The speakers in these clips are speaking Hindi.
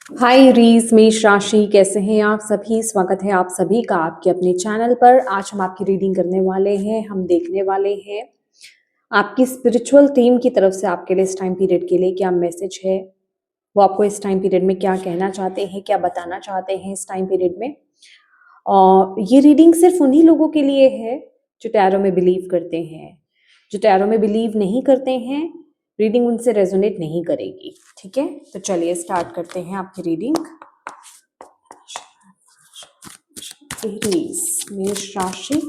हाय रीस मेष राशि, कैसे हैं आप सभी। स्वागत है आप सभी का आपके अपने चैनल पर। आज हम आपकी रीडिंग करने वाले हैं। हम देखने वाले हैं आपकी स्पिरिचुअल टीम की तरफ से आपके लिए इस टाइम पीरियड के लिए क्या मैसेज है, वो आपको इस टाइम पीरियड में क्या कहना चाहते हैं, क्या बताना चाहते हैं इस टाइम पीरियड में। और ये रीडिंग सिर्फ उन्हीं लोगों के लिए है जो टैरो में बिलीव करते हैं। जो टैरो में बिलीव नहीं करते हैं, रीडिंग उनसे रेजोनेट नहीं करेगी। ठीक है, तो चलिए स्टार्ट करते हैं आपकी रीडिंग। एरीज मेष राशि,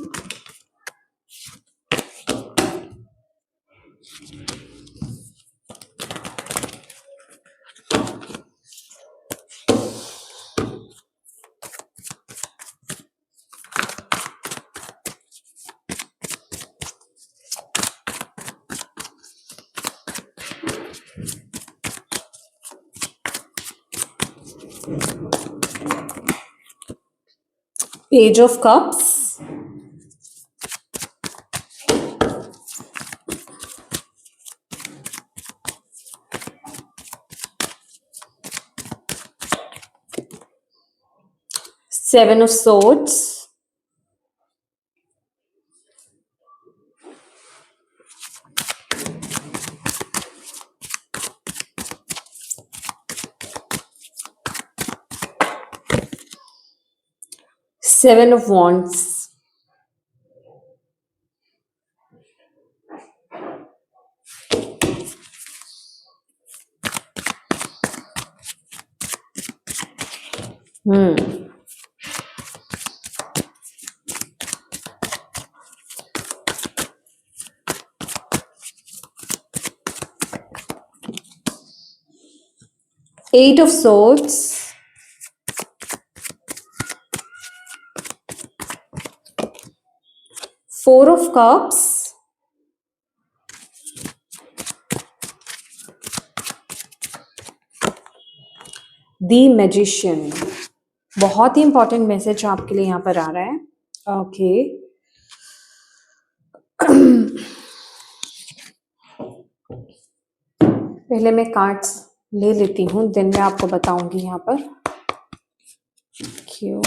page of cups, 7 of swords, seven of wands, eight of swords, four of cups, the magician. बहुत ही इंपॉर्टेंट मैसेज आपके लिए यहाँ पर आ रहा है। ओके, पहले मैं कार्ड्स ले लेती हूँ, देन मैं आपको बताऊंगी यहाँ पर क्यों।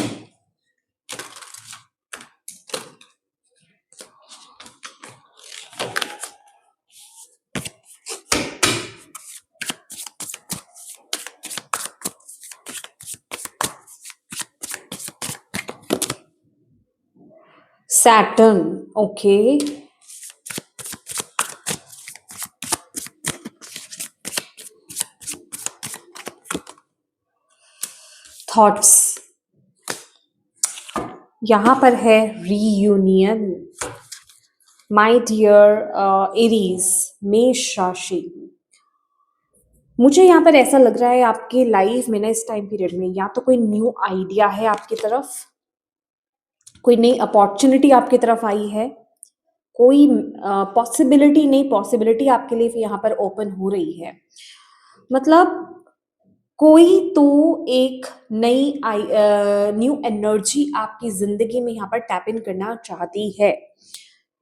सैटर्न, ओके, थॉट्स, यहाँ पर है रीयूनियन। माय डियर एरीज मेष राशि, मुझे यहाँ पर ऐसा लग रहा है आपकी लाइफ में ना इस टाइम पीरियड में या तो कोई न्यू आइडिया है आपकी तरफ, कोई नई अपॉर्चुनिटी आपकी तरफ आई है, कोई पॉसिबिलिटी नई पॉसिबिलिटी आपके लिए यहाँ पर ओपन हो रही है। मतलब कोई तो एक नई न्यू एनर्जी आपकी जिंदगी में यहाँ पर टैप इन करना चाहती है।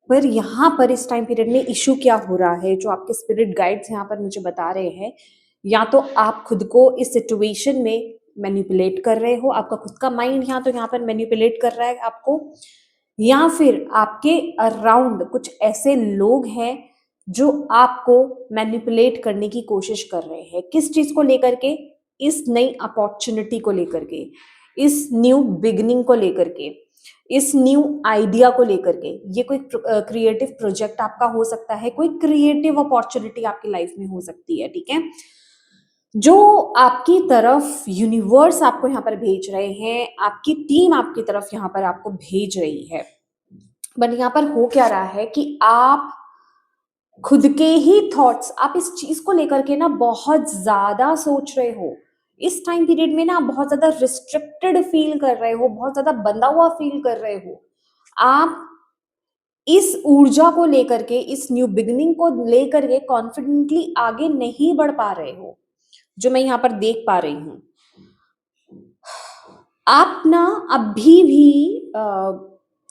पर यहाँ पर इस टाइम पीरियड में इशू क्या हो रहा है, जो आपके स्पिरिट गाइड्स यहाँ पर मुझे बता रहे हैं, या तो आप खुद को इस सिचुएशन में मैनिपुलेट कर रहे हो, आपका खुद का माइंड यहाँ पर मैनिपुलेट कर रहा है आपको, या फिर आपके अराउंड कुछ ऐसे लोग हैं जो आपको मैनिपुलेट करने की कोशिश कर रहे हैं। किस चीज को लेकर के? इस नई अपॉर्चुनिटी को लेकर के, इस न्यू बिगिनिंग को लेकर के, इस न्यू आइडिया को लेकर के। ये कोई क्रिएटिव प्रोजेक्ट आपका हो सकता है, कोई क्रिएटिव अपॉर्चुनिटी आपकी लाइफ में हो सकती है। ठीक है, जो आपकी तरफ यूनिवर्स आपको यहाँ पर भेज रहे हैं, आपकी टीम आपकी तरफ यहाँ पर आपको भेज रही है। बट यहाँ पर हो क्या रहा है कि आप खुद के ही थॉट्स, आप इस चीज को लेकर के ना बहुत ज्यादा सोच रहे हो। इस टाइम पीरियड में ना आप बहुत ज्यादा रिस्ट्रिक्टेड फील कर रहे हो, बहुत ज्यादा बंधा हुआ फील कर रहे हो। आप इस ऊर्जा को लेकर के, इस न्यू बिगिनिंग को लेकर के कॉन्फिडेंटली आगे नहीं बढ़ पा रहे हो, जो मैं यहाँ पर देख पा रही हूँ। आप ना अभी भी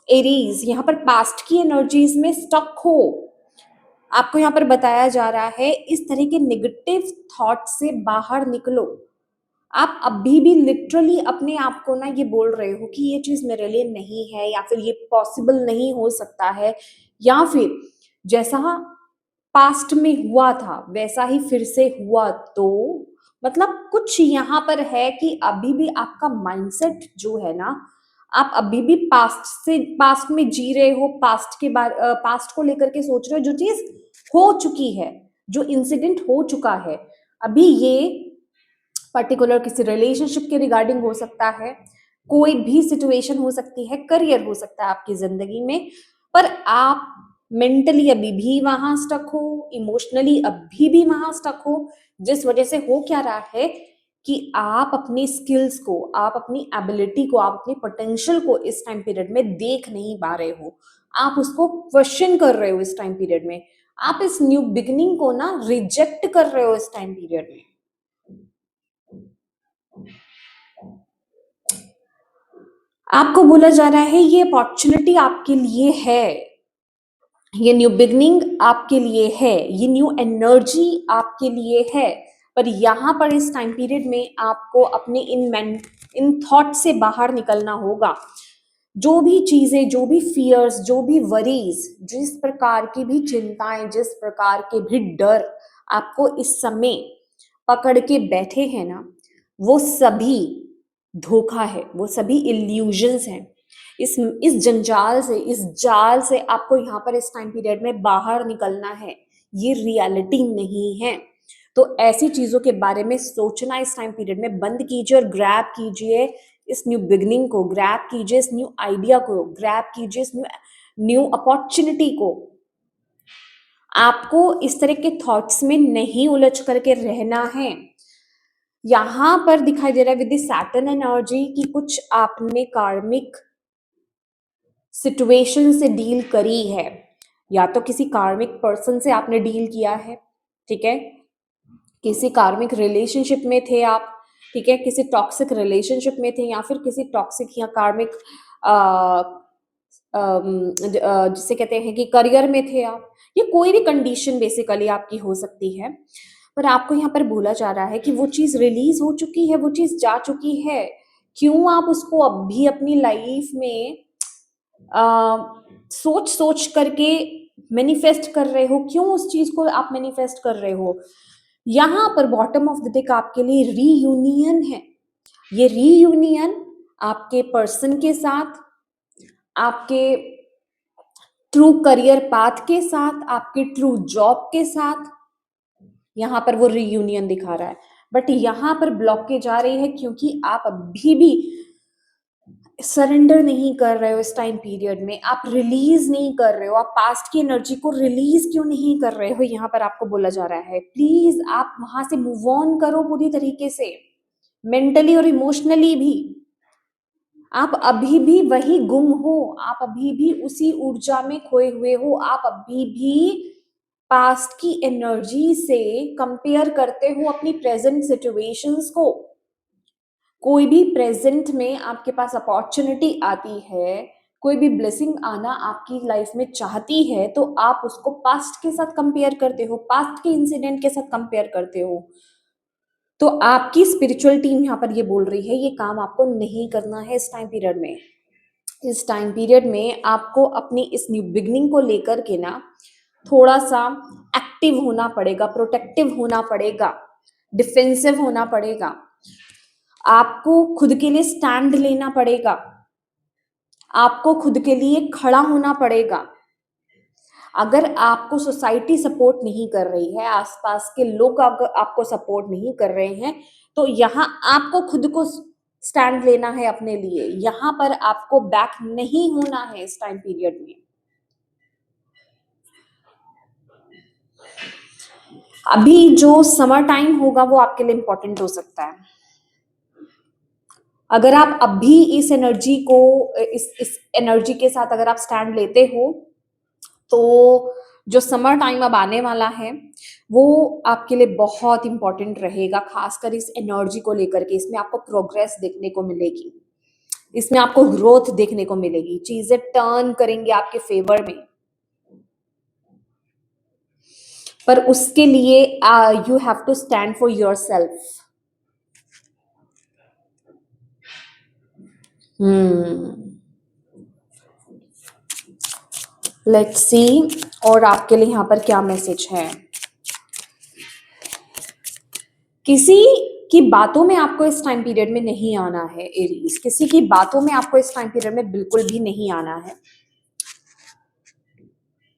एरीज यहाँ पर पास्ट की एनर्जीज में स्टक हो। आपको यहाँ पर बताया जा रहा है इस तरह के नेगेटिव थॉट से बाहर निकलो। आप अभी भी लिटरली अपने आप को ना ये बोल रहे हो कि ये चीज मेरे लिए नहीं है, या फिर ये पॉसिबल नहीं हो सकता है, या फिर जैसा पास्ट में हुआ था वैसा ही फिर से हुआ, तो मतलब कुछ यहाँ पर है कि अभी भी आपका माइंडसेट जो है ना, आप अभी भी पास्ट में जी रहे हो, पास्ट को लेकर के सोच रहे हो, जो चीज हो चुकी है, जो इंसिडेंट हो चुका है। अभी ये पर्टिकुलर किसी रिलेशनशिप के रिगार्डिंग हो सकता है, कोई भी सिचुएशन हो सकती है, करियर हो सकता है आपकी जिंदगी में, पर आप मेंटली अभी भी वहां स्टक हो, इमोशनली अभी भी वहां स्टक हो। जिस वजह से हो क्या रहा है कि आप अपनी स्किल्स को, आप अपनी एबिलिटी को, आप अपनी पोटेंशियल को इस टाइम पीरियड में देख नहीं पा रहे हो, आप उसको क्वेश्चन कर रहे हो इस टाइम पीरियड में, आप इस न्यू बिगिनिंग को ना रिजेक्ट कर रहे हो इस टाइम पीरियड में। आपको बोला जा रहा है ये अपॉर्चुनिटी आपके लिए है, ये न्यू बिगनिंग आपके लिए है, ये न्यू एनर्जी आपके लिए है, पर यहाँ पर इस टाइम पीरियड में आपको अपने इन थॉट से बाहर निकलना होगा। जो भी चीजें, जो भी फियर्स, जो भी वरीज, जिस प्रकार की भी चिंताएं, जिस प्रकार के भी डर आपको इस समय पकड़ के बैठे हैं ना, वो सभी धोखा है, वो सभी इल्यूजन्स हैं। इस जंजाल से, इस जाल से आपको यहाँ पर इस टाइम पीरियड में बाहर निकलना है, ये रियलिटी नहीं है। तो ऐसी चीजों के बारे में सोचना इस टाइम पीरियड में बंद कीजिए, और ग्रैब कीजिए इस न्यू बिगनिंग को, ग्रैब कीजिए इस न्यू आइडिया को, ग्रैब कीजिए इस न्यू अपॉर्चुनिटी को। आपको इस तरह के थॉट्स में नहीं उलझ करके रहना है। यहां पर दिखाई दे रहा है विद द सैटर्न एनर्जी कि कुछ आपने कार्मिक सिचुएशन से डील करी है, या तो किसी कार्मिक पर्सन से आपने डील किया है, ठीक है, किसी कार्मिक रिलेशनशिप में थे आप, ठीक है, किसी टॉक्सिक रिलेशनशिप में थे, या फिर किसी टॉक्सिक या कार्मिक जिसे कहते हैं कि करियर में थे आप, ये कोई भी कंडीशन बेसिकली आपकी हो सकती है। पर आपको यहाँ पर बोला जा रहा है कि वो चीज रिलीज हो चुकी है, वो चीज जा चुकी है, क्यों आप उसको अभी अपनी लाइफ में सोच सोच करके मैनिफेस्ट कर रहे हो, क्यों उस चीज को आप मैनिफेस्ट कर रहे हो। यहां पर बॉटम ऑफ द डे आपके लिए रीयूनियन है। ये रीयूनियन आपके पर्सन के साथ, आपके ट्रू करियर पाथ के साथ, आपके ट्रू जॉब के साथ, यहां पर वो रीयूनियन दिखा रहा है। बट यहां पर ब्लॉकेज आ रही है क्योंकि आप अभी भी सरेंडर नहीं कर रहे हो इस टाइम पीरियड में, आप रिलीज नहीं कर रहे हो, आप पास्ट की एनर्जी को रिलीज क्यों नहीं कर रहे हो, यहाँ पर आपको बोला जा रहा है प्लीज आप वहां से मूव ऑन करो पूरी तरीके से, मेंटली और इमोशनली भी। आप अभी भी वही गुम हो, आप अभी भी उसी ऊर्जा में खोए हुए हो, आप अभी भी पास्ट की एनर्जी से कंपेयर करते हो अपनी प्रेजेंट सिचुएशंस को। कोई भी प्रेजेंट में आपके पास अपॉर्चुनिटी आती है, कोई भी ब्लेसिंग आना आपकी लाइफ में चाहती है, तो आप उसको पास्ट के साथ कंपेयर करते हो, पास्ट के इंसिडेंट के साथ कंपेयर करते हो। तो आपकी स्पिरिचुअल टीम यहाँ पर ये बोल रही है ये काम आपको नहीं करना है इस टाइम पीरियड में। इस टाइम पीरियड में आपको अपनी इस न्यू बिगनिंग को लेकर के ना थोड़ा सा एक्टिव होना पड़ेगा, प्रोटेक्टिव होना पड़ेगा, डिफेंसिव होना पड़ेगा, आपको खुद के लिए स्टैंड लेना पड़ेगा, आपको खुद के लिए खड़ा होना पड़ेगा। अगर आपको सोसाइटी सपोर्ट नहीं कर रही है, आसपास के लोग अगर आपको सपोर्ट नहीं कर रहे हैं, तो यहाँ आपको खुद को स्टैंड लेना है अपने लिए, यहाँ पर आपको बैक नहीं होना है इस टाइम पीरियड में। अभी जो समर टाइम होगा वो आपके लिए इंपॉर्टेंट हो सकता है। अगर आप अभी इस एनर्जी को, इस एनर्जी के साथ अगर आप स्टैंड लेते हो, तो जो समर टाइम अब आने वाला है वो आपके लिए बहुत इंपॉर्टेंट रहेगा, खासकर इस एनर्जी को लेकर के। इसमें आपको प्रोग्रेस देखने को मिलेगी, इसमें आपको ग्रोथ देखने को मिलेगी, चीजें टर्न करेंगे आपके फेवर में। पर उसके लिए you have to stand for yourself. Hmm, let's see और आपके लिए यहाँ पर क्या मैसेज है। किसी की बातों में आपको इस टाइम पीरियड में नहीं आना है एरीज, किसी की बातों में आपको इस टाइम पीरियड में बिल्कुल भी नहीं आना है।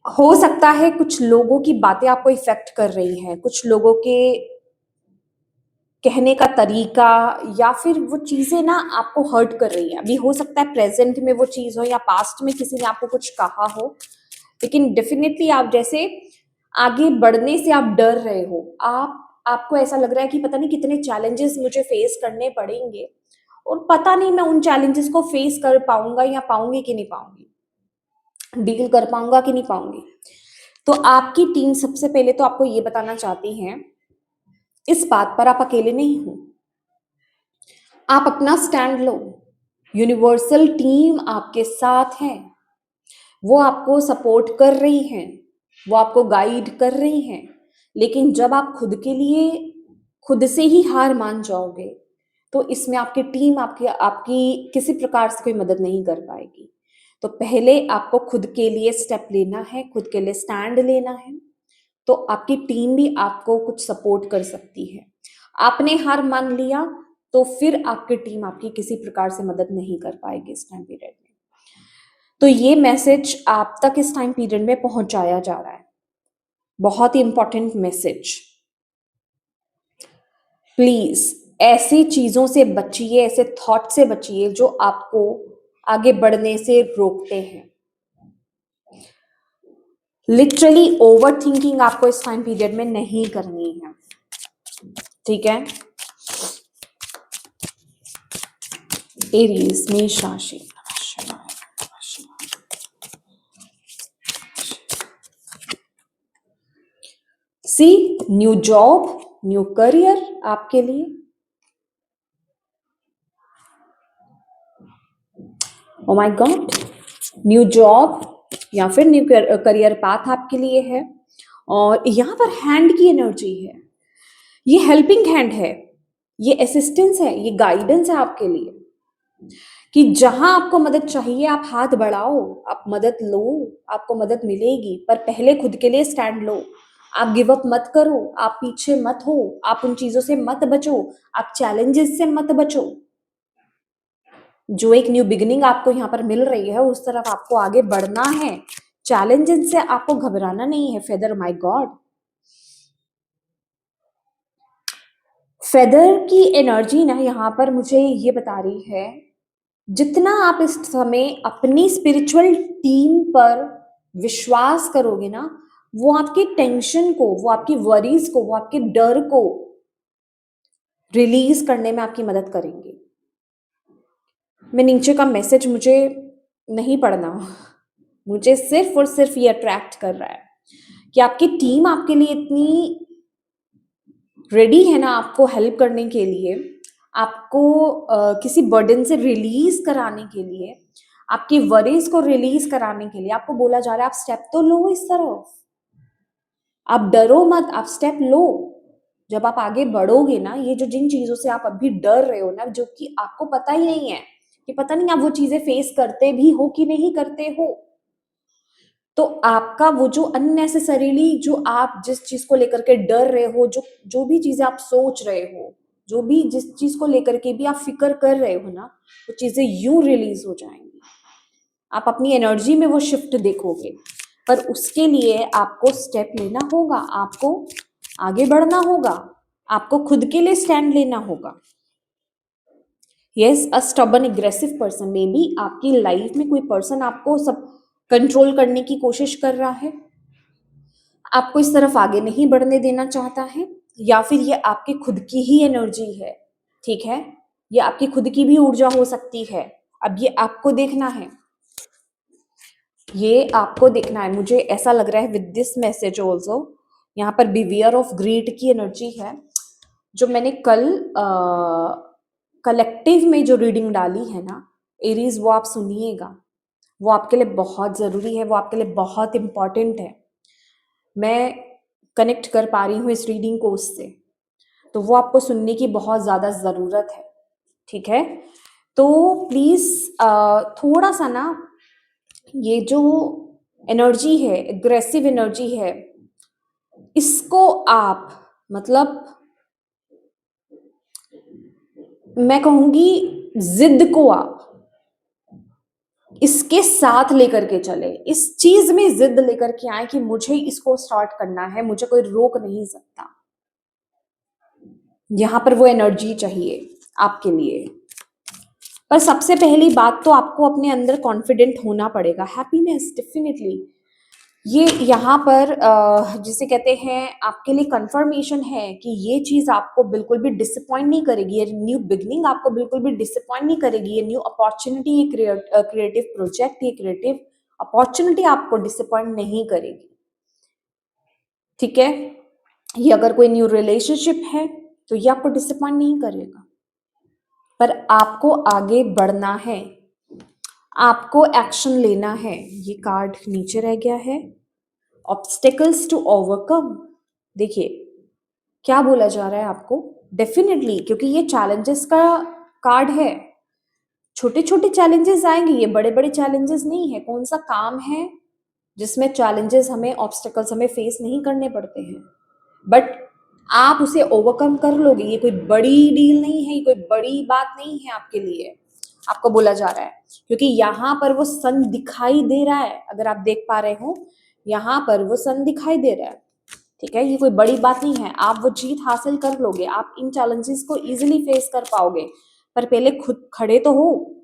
हो सकता है कुछ लोगों की बातें आपको इफेक्ट कर रही हैं, कुछ लोगों के कहने का तरीका या फिर वो चीजें ना आपको हर्ट कर रही है। अभी हो सकता है प्रेजेंट में वो चीज हो या पास्ट में किसी ने आपको कुछ कहा हो, लेकिन डेफिनेटली आप जैसे आगे बढ़ने से आप डर रहे हो। आपको ऐसा लग रहा है कि पता नहीं कितने चैलेंजेस मुझे फेस करने पड़ेंगे और पता नहीं मैं उन चैलेंजेस को फेस कर पाऊंगा या पाऊंगी कि नहीं पाऊंगी, डील कर पाऊंगा कि नहीं पाऊंगी। तो आपकी टीम सबसे पहले तो आपको ये बताना चाहती है, इस बात पर आप अकेले नहीं हो, आप अपना स्टैंड लो। यूनिवर्सल टीम आपके साथ है, वो आपको सपोर्ट कर रही हैं, वो आपको गाइड कर रही हैं। लेकिन जब आप खुद के लिए खुद से ही हार मान जाओगे तो इसमें आपकी टीम आपकी आपकी किसी प्रकार से कोई मदद नहीं कर पाएगी। तो पहले आपको खुद के लिए स्टेप लेना है, खुद के लिए स्टैंड लेना है, तो आपकी टीम भी आपको कुछ सपोर्ट कर सकती है। आपने हार मान लिया तो फिर आपकी टीम आपकी किसी प्रकार से मदद नहीं कर पाएगी इस टाइम पीरियड में। तो ये मैसेज आप तक इस टाइम पीरियड में पहुंचाया जा रहा है, बहुत ही इंपॉर्टेंट मैसेज। प्लीज ऐसी चीजों से बचिए, ऐसे थॉट से बचिए जो आपको आगे बढ़ने से रोकते हैं। लिटरली ओवर थिंकिंग आपको इस टाइम पीरियड में नहीं करनी है, ठीक है। एरीज मेष राशि, सी न्यू जॉब, न्यू करियर आपके लिए। Oh my God, new job या फिर न्यू करियर पाथ आपके लिए है। और यहाँ पर हैंड की एनर्जी है, ये हेल्पिंग हैंड है, ये असिस्टेंस है, ये गाइडेंस है आपके लिए कि जहां आपको मदद चाहिए आप हाथ बढ़ाओ, आप मदद लो, आपको मदद मिलेगी। पर पहले खुद के लिए स्टैंड लो, आप गिव अप मत करो, आप पीछे मत हो, आप उन चीजों से मत बचो, आप चैलेंजेस से मत बचो। जो एक न्यू बिगिनिंग आपको यहाँ पर मिल रही है उस तरफ आपको आगे बढ़ना है, चैलेंजेस से आपको घबराना नहीं है। फेदर, माय गॉड, फेदर की एनर्जी ना यहाँ पर मुझे ये बता रही है, जितना आप इस समय अपनी स्पिरिचुअल टीम पर विश्वास करोगे ना, वो आपकी टेंशन को, वो आपकी वरीज को, वो आपके डर को रिलीज करने में आपकी मदद करेंगे। मैं नीचे का मैसेज मुझे नहीं पढ़ना, मुझे सिर्फ और सिर्फ ये अट्रैक्ट कर रहा है कि आपकी टीम आपके लिए इतनी रेडी है ना आपको हेल्प करने के लिए, आपको किसी बर्डन से रिलीज कराने के लिए, आपकी वरीज को रिलीज कराने के लिए आपको बोला जा रहा है आप स्टेप तो लो इस तरफ, आप डरो मत, आप स्टेप लो। जब आप आगे बढ़ोगे ना, ये जो जिन चीजों से आप अभी डर रहे हो ना, जो कि आपको पता ही नहीं है कि पता नहीं आप वो चीजें फेस करते भी हो कि नहीं करते हो, तो आपका वो जो अननेसेसरीली जो आप जिस चीज को लेकर के डर रहे हो, जो जो भी चीजें आप सोच रहे हो, जो भी जिस चीज को लेकर के भी आप फिक्र कर रहे हो ना, वो चीजें यूं रिलीज हो जाएंगी। आप अपनी एनर्जी में वो शिफ्ट देखोगे। पर उसके लिए आपको स्टेप लेना होगा, आपको आगे बढ़ना होगा, आपको खुद के लिए स्टैंड लेना होगा। Yes, a stubborn aggressive person, may be आपकी लाइफ में कोई पर्सन आपको सब कंट्रोल करने की कोशिश कर रहा है, आपको इस तरफ आगे नहीं बढ़ने देना चाहता है, या फिर ये आपकी खुद की ही एनर्जी है, ठीक है। ये आपकी खुद की भी ऊर्जा हो सकती है। अब ये आपको देखना है, ये आपको देखना है। मुझे ऐसा लग रहा है विद दिस मैसेज ऑल्सो, यहाँ पर बिवियर ऑफ ग्रीड की एनर्जी है। जो मैंने कल कलेक्टिव में जो रीडिंग डाली है ना एरीज, वो आप सुनिएगा, वो आपके लिए बहुत जरूरी है, वो आपके लिए बहुत इंपॉर्टेंट है। मैं कनेक्ट कर पा रही हूँ इस रीडिंग को उससे, तो वो आपको सुनने की बहुत ज्यादा जरूरत है, ठीक है। तो प्लीज़ थोड़ा सा ना ये जो एनर्जी है, एग्रेसिव एनर्जी है, इसको आप मतलब मैं कहूँगी ज़िद को आप इसके साथ लेकर के चले, इस चीज़ में ज़िद लेकर के आएँ कि मुझे इसको स्टार्ट करना है, मुझे कोई रोक नहीं सकता। यहाँ पर वो एनर्जी चाहिए आपके लिए। पर सबसे पहली बात तो आपको अपने अंदर कॉन्फिडेंट होना पड़ेगा। हैप्पीनेस डेफिनिटली ये यहाँ पर जिसे कहते हैं आपके लिए कंफर्मेशन है कि ये चीज़ आपको बिल्कुल भी डिसअपॉइंट नहीं करेगी, ये न्यू बिगनिंग आपको बिल्कुल भी डिसअपॉइंट नहीं करेगी, ये न्यू अपॉर्चुनिटी, ये क्रिएटिव प्रोजेक्ट, ये क्रिएटिव अपॉर्चुनिटी आपको डिसअपॉइंट नहीं करेगी। ठीक है, ये अगर कोई न्यू रिलेशनशिप है तो ये आपको डिसअपॉइंट नहीं करेगा, पर आपको आगे बढ़ना है, आपको एक्शन लेना है। ये कार्ड नीचे रह गया है, ऑब्स्टेकल्स टू ओवरकम। देखिए क्या बोला जा रहा है आपको, डेफिनेटली क्योंकि ये चैलेंजेस का कार्ड है, छोटे छोटे चैलेंजेस आएंगे, ये बड़े बड़े चैलेंजेस नहीं है। कौन सा काम है जिसमें चैलेंजेस हमें, ऑब्स्टेकल्स हमें फेस नहीं करने पड़ते हैं, बट आप उसे ओवरकम कर लोगे। ये कोई बड़ी डील नहीं है, ये कोई बड़ी बात नहीं है आपके लिए, आपको बोला जा रहा है, क्योंकि यहाँ पर वो सन दिखाई दे रहा है। अगर आप देख पा रहे हो यहाँ पर वो सन दिखाई दे रहा है। ठीक है, ये कोई बड़ी बात नहीं है, आप वो जीत हासिल कर लोगे, आप इन चैलेंजेस को इजीली फेस कर पाओगे, पर पहले खुद खड़े तो हो।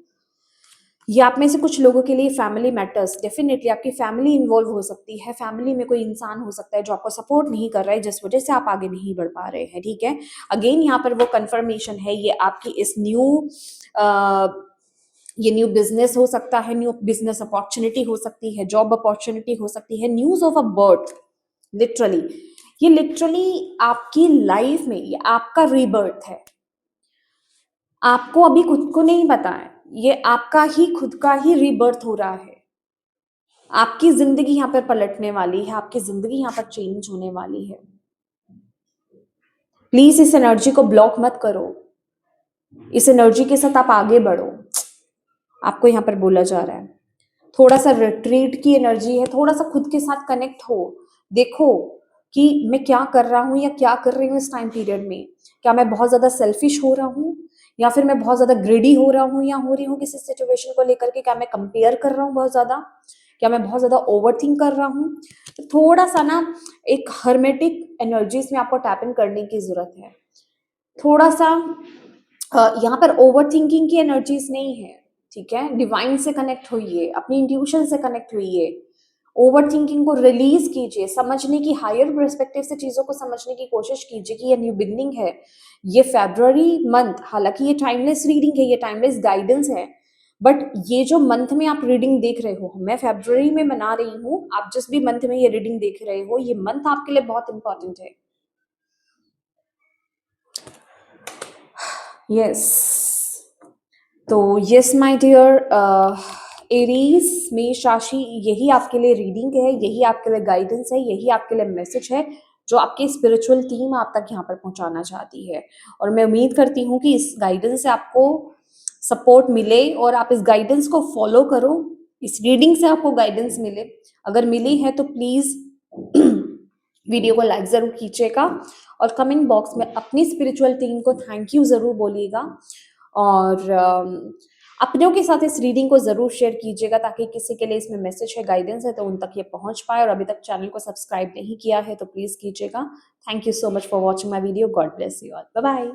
ये आप में से कुछ लोगों के लिए फैमिली मैटर्स, डेफिनेटली आपकी फैमिली इन्वॉल्व हो सकती है, फैमिली में कोई इंसान हो सकता है जो आपको सपोर्ट नहीं कर रहा है, जिस वजह से आप आगे नहीं बढ़ पा रहे हैं। ठीक है, अगेन यहाँ पर वो कंफर्मेशन है, ये आपकी इस ये न्यू बिजनेस हो सकता है, न्यू बिजनेस अपॉर्चुनिटी हो सकती है, जॉब अपॉर्चुनिटी हो सकती है, news of a birth. Literally ये लिटरली आपकी लाइफ में ये आपका रीबर्थ है, आपको अभी खुद को नहीं पता है, ये आपका ही खुद का ही रीबर्थ हो रहा है। आपकी जिंदगी यहाँ पर पलटने वाली है, आपकी जिंदगी यहाँ पर चेंज होने वाली है। प्लीज इस एनर्जी को ब्लॉक मत करो, इस एनर्जी के साथ आप आगे बढ़ो, आपको यहाँ पर बोला जा रहा है। थोड़ा सा रिट्रीट की एनर्जी है, थोड़ा सा खुद के साथ कनेक्ट हो, देखो कि मैं क्या कर रहा हूँ या क्या कर रही हूँ इस टाइम पीरियड में। क्या मैं बहुत ज्यादा सेल्फिश हो रहा हूँ, या फिर मैं बहुत ज्यादा ग्रेडी हो रहा हूँ या हो रही हूँ किसी सिचुएशन को लेकर के। क्या मैं कंपेयर कर रहा हूँ बहुत ज्यादा, क्या मैं बहुत ज्यादा ओवरथिंक कर रहा हूँ। तो थोड़ा सा ना एक हर्मेटिक एनर्जीज में आपको टैप इन करने की जरूरत है। थोड़ा सा यहाँ पर ओवर थिंकिंग की एनर्जीज नहीं है। ठीक है, डिवाइन से कनेक्ट होइए, अपनी इंट्यूशन से कनेक्ट होइए, ओवर थिंकिंग को रिलीज कीजिए, समझने की, हायर पर्सपेक्टिव से चीजों को समझने की कोशिश कीजिए कि ये न्यू बिगनिंग है। ये फेब्रुअरी मंथ, हालांकि ये टाइमलेस रीडिंग है, ये टाइमलेस गाइडेंस है, बट ये जो मंथ में आप रीडिंग देख रहे हो, मैं फेब्रुअरी में मना रही हूँ, आप जिस भी मंथ में ये रीडिंग देख रहे हो, ये मंथ आपके लिए बहुत इंपॉर्टेंट है। यस, तो यस माय डियर एरीज, मेष राशि, यही आपके लिए रीडिंग है, यही आपके लिए गाइडेंस है, यही आपके लिए मैसेज है जो आपकी स्पिरिचुअल टीम आप तक यहाँ पर पहुंचाना चाहती है। और मैं उम्मीद करती हूँ कि इस गाइडेंस से आपको सपोर्ट मिले और आप इस गाइडेंस को फॉलो करो, इस रीडिंग से आपको गाइडेंस मिले। अगर मिली है तो प्लीज वीडियो को लाइक जरूर कीजिएगा और कमेंट बॉक्स में अपनी स्पिरिचुअल टीम को थैंक यू जरूर बोलिएगा, और अपनों के साथ इस रीडिंग को जरूर शेयर कीजिएगा ताकि किसी के लिए इसमें मैसेज है, गाइडेंस है तो उन तक ये पहुंच पाए। और अभी तक चैनल को सब्सक्राइब नहीं किया है तो प्लीज कीजिएगा। Thank you so much for watching my video. God bless you all, bye bye.